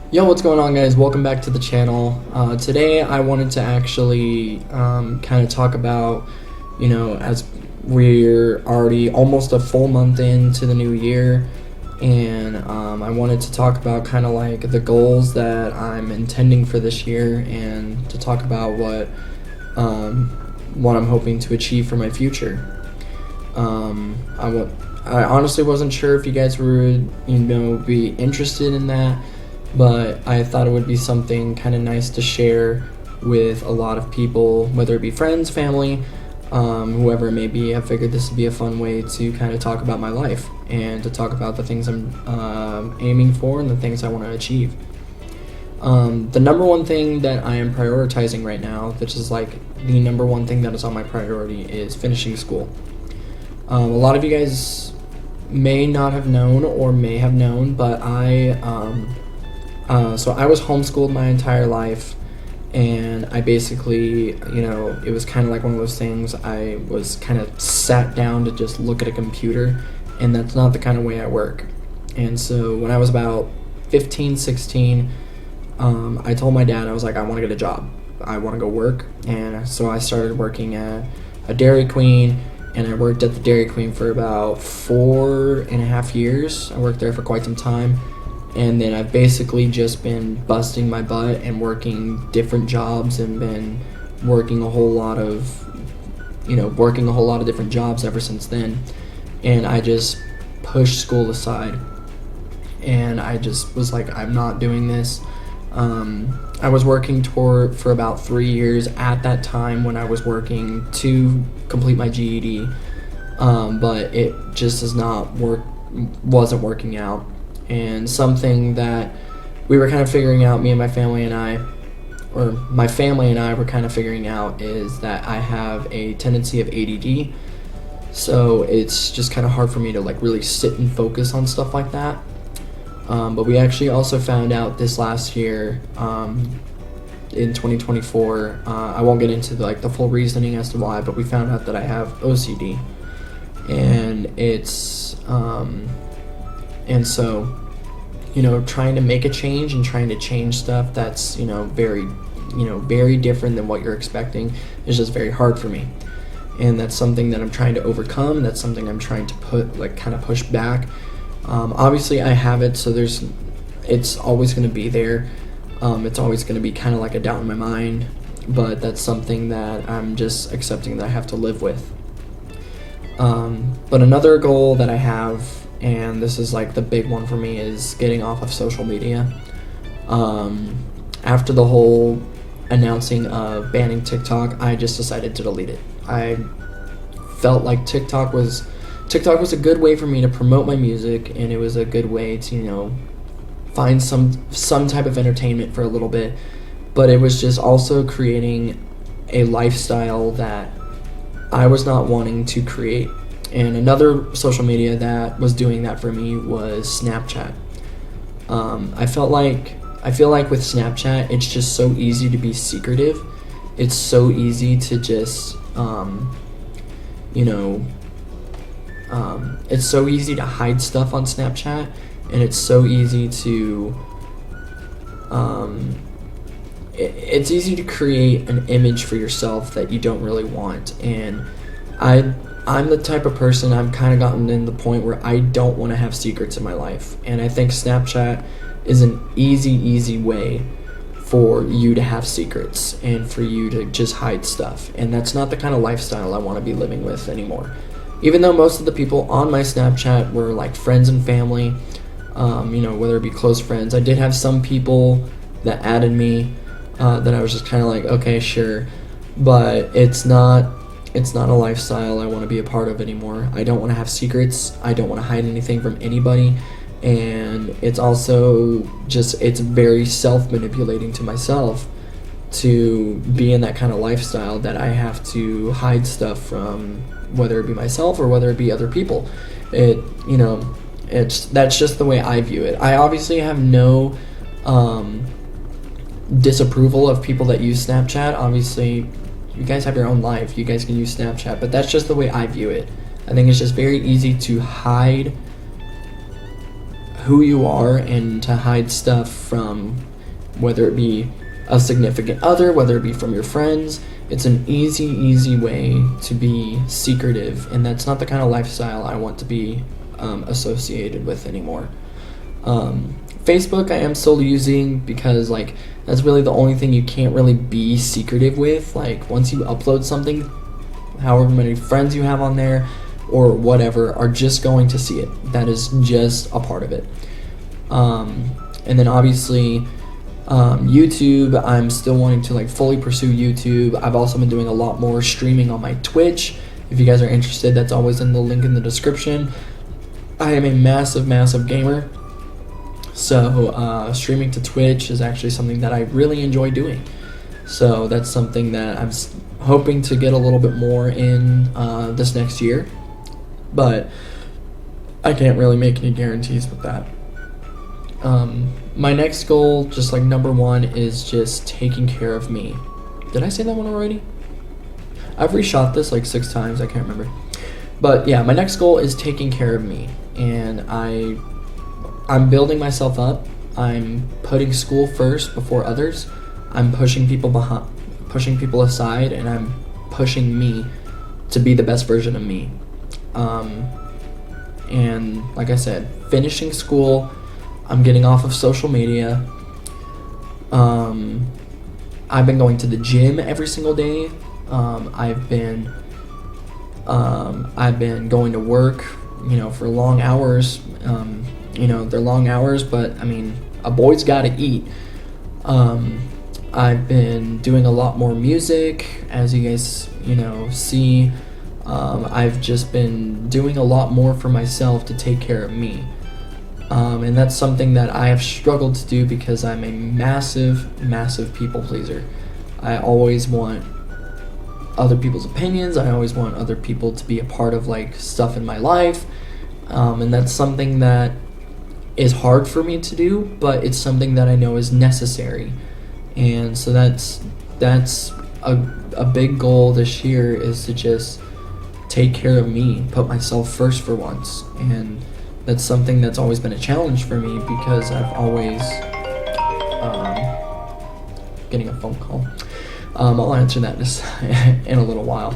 Yo, what's going on, guys? Welcome back to the channel. Today I wanted to actually kind of talk about, as we're already almost a full month into the new year, and I wanted to talk about kind of like the goals that I'm intending for this year, and to talk about what I'm hoping to achieve for my future. I honestly wasn't sure if you guys would, be interested in that, but I thought it would be something kind of nice to share with a lot of people, whether it be friends, family, whoever it may be. I figured this would be a fun way to kind of talk about my life and to talk about the things I'm aiming for and the things I want to achieve. The number one thing that I am prioritizing right now, which is like the number one thing that is on my priority, is finishing school. A lot of you guys may not have known or may have known, but so I was homeschooled my entire life, and I basically, it was kind of like one of those things. I was kind of sat down to just look at a computer, and that's not the kind of way I work. And so when I was about 15, 16, I told my dad, I was like, I want to get a job. I want to go work. And so I started working at a Dairy Queen, and I worked at the Dairy Queen for about 4.5 years. I worked there for quite some time. And then I've basically just been busting my butt and working different jobs, and been working a whole lot of different jobs ever since then. And I just pushed school aside, and I just was like, I'm not doing this. I was working for about 3 years at that time when I was working to complete my GED, but it just wasn't working out. And something that we were kind of figuring out, my family and I were kind of figuring out, is that I have a tendency of ADD. So it's just kind of hard for me to like really sit and focus on stuff like that. But we actually also found out this last year, in 2024, I won't get into the full reasoning as to why, but we found out that I have OCD. And and so, trying to make a change and trying to change stuff that's, very different than what you're expecting is just very hard for me. And that's something that I'm trying to overcome. That's something I'm trying to kind of push back. Obviously I have it, so it's always going to be there. It's always going to be kind of like a doubt in my mind, but that's something that I'm just accepting that I have to live with. But another goal that I have, and this is like the big one for me, is getting off of social media. After the whole announcing of banning TikTok, I just decided to delete it. I felt like TikTok was a good way for me to promote my music, and it was a good way to, find some type of entertainment for a little bit, but it was just also creating a lifestyle that I was not wanting to create. And another social media that was doing that for me was Snapchat. I feel like with Snapchat, it's just so easy to be secretive. It's so easy to just, it's so easy to hide stuff on Snapchat, and it's so easy to, it's easy to create an image for yourself that you don't really want. And I'm the type of person, I've kind of gotten in the point where I don't want to have secrets in my life. And I think Snapchat is an easy way for you to have secrets and for you to just hide stuff. And that's not the kind of lifestyle I want to be living with anymore. Even though most of the people on my Snapchat were like friends and family, whether it be close friends. I did have some people that added me that I was just kind of like, okay, sure. But it's not a lifestyle I want to be a part of anymore. I don't want to have secrets. I don't want to hide anything from anybody. And it's also it's very self-manipulating to myself to be in that kind of lifestyle that I have to hide stuff from, whether it be myself or whether it be other people. That's just the way I view it. I obviously have no disapproval of people that use Snapchat. Obviously, you guys have your own life. You guys can use Snapchat, but that's just the way I view it. I think it's just very easy to hide who you are and to hide stuff from, whether it be a significant other, whether it be from your friends. It's an easy way to be secretive, and that's not the kind of lifestyle I want to be associated with anymore. Facebook I am still using because like that's really the only thing you can't really be secretive with. Like once you upload something, however many friends you have on there or whatever are just going to see it. That is just a part of it. And then obviously YouTube, I'm still wanting to like fully pursue YouTube. I've also been doing a lot more streaming on my Twitch. If you guys are interested, that's always in the link in the description. I am a massive gamer. So streaming to Twitch is actually something that I really enjoy doing. So that's something that I'm hoping to get a little bit more in this next year. But I can't really make any guarantees with that. My next goal, just like number one, is just taking care of me. Did I say that one already? I've reshot this like 6 times, I can't remember. But yeah, my next goal is taking care of me. And I'm building myself up. I'm putting school first before others. I'm pushing people aside, and I'm pushing me to be the best version of me. And like I said, finishing school, I'm getting off of social media. I've been going to the gym every single day. I've been going to work, for long hours. They're long hours, but I mean, a boy's got to eat. I've been doing a lot more music, as you guys, see. I've just been doing a lot more for myself to take care of me. And that's something that I have struggled to do because I'm a massive people pleaser. I always want other people's opinions. I always want other people to be a part of like stuff in my life. And that's something that is hard for me to do, but it's something that I know is necessary. And so that's a big goal this year, is to just take care of me, put myself first for once. And that's something that's always been a challenge for me because I've always getting a phone call. I'll answer that in a little while.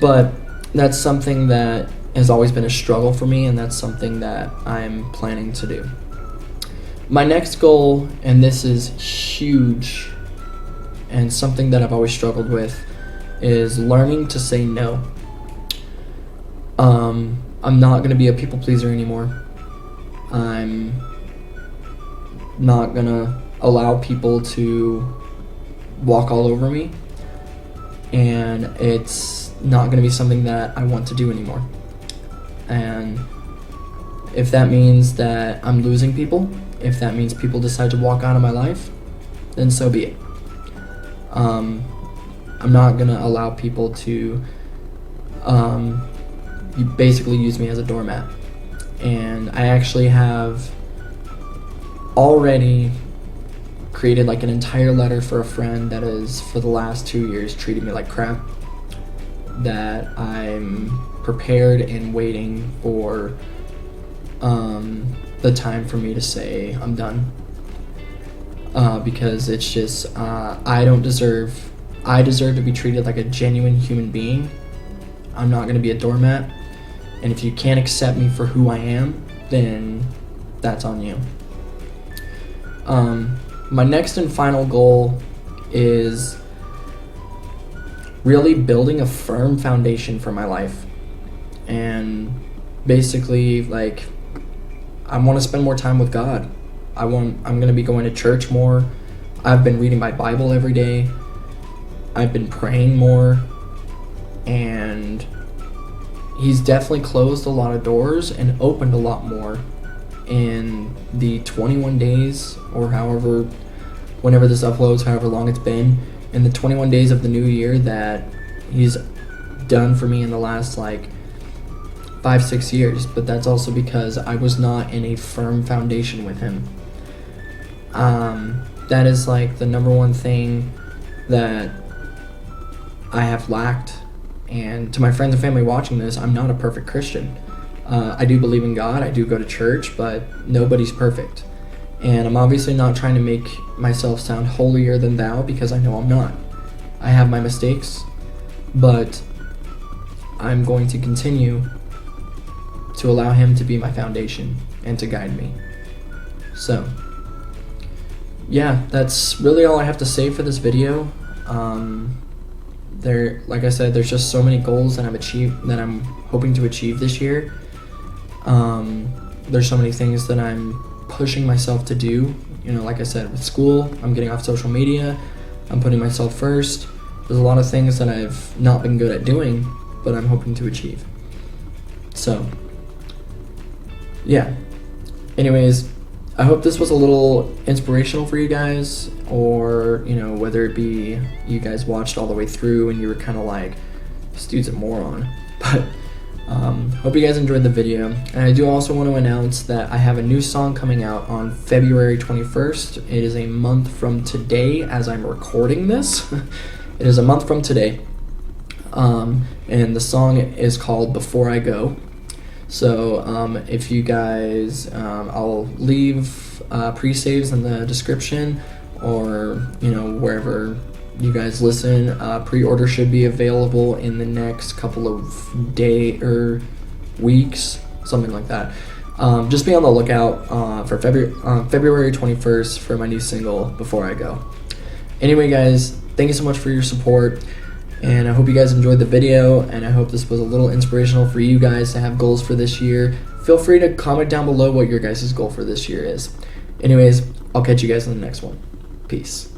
But that's something that has always been a struggle for me, and that's something that I'm planning to do. My next goal, and this is huge and something that I've always struggled with, is learning to say no. I'm not going to be a people pleaser anymore. I'm not going to allow people to walk all over me, and it's not going to be something that I want to do anymore. And if that means that I'm losing people, if that means people decide to walk out of my life, then so be it. I'm not going to allow people to you basically use me as a doormat. And I actually have already created like an entire letter for a friend that has for the last 2 years treated me like crap, that I'm prepared and waiting for the time for me to say I'm done, because it's just I deserve to be treated like a genuine human being. I'm not going to be a doormat, and if you can't accept me for who I am, then that's on you. My next and final goal is really building a firm foundation for my life. And basically, like, I want to spend more time with God. I'm going to be going to church more. I've been reading my Bible every day. I've been praying more. And He's definitely closed a lot of doors and opened a lot more in the 21 days, or whenever this uploads, however long it's been, in the 21 days of the new year that He's done for me in the last like 5-6 years. But that's also because I was not in a firm foundation with Him. That is like the number one thing that I have lacked. And to my friends and family watching this, I'm not a perfect Christian. I do believe in God, I do go to church, but nobody's perfect. And I'm obviously not trying to make myself sound holier than thou, because I know I'm not. I have my mistakes, but I'm going to continue to allow Him to be my foundation and to guide me. So, yeah, that's really all I have to say for this video. Like I said, there's just so many goals that I'm hoping to achieve this year. There's so many things that I'm pushing myself to do. You know, like I said, with school, I'm getting off social media, I'm putting myself first. There's a lot of things that I've not been good at doing, but I'm hoping to achieve. So, yeah. Anyways, I hope this was a little inspirational for you guys, or, you know, whether it be you guys watched all the way through and you were kind of like, this dude's a moron. But hope you guys enjoyed the video. And I do also want to announce that I have a new song coming out on February 21st. It is a month from today as I'm recording this. It is a month from today. And the song is called Before I Go. So if you guys, I'll leave pre-saves in the description, or, you know, wherever you guys listen. Pre-order should be available in the next couple of days or weeks, something like that. Just be on the lookout for February 21st for my new single, Before I Go. Anyway, guys, thank you so much for your support. And I hope you guys enjoyed the video, and I hope this was a little inspirational for you guys to have goals for this year. Feel free to comment down below what your guys' goal for this year is. Anyways, I'll catch you guys in the next one. Peace.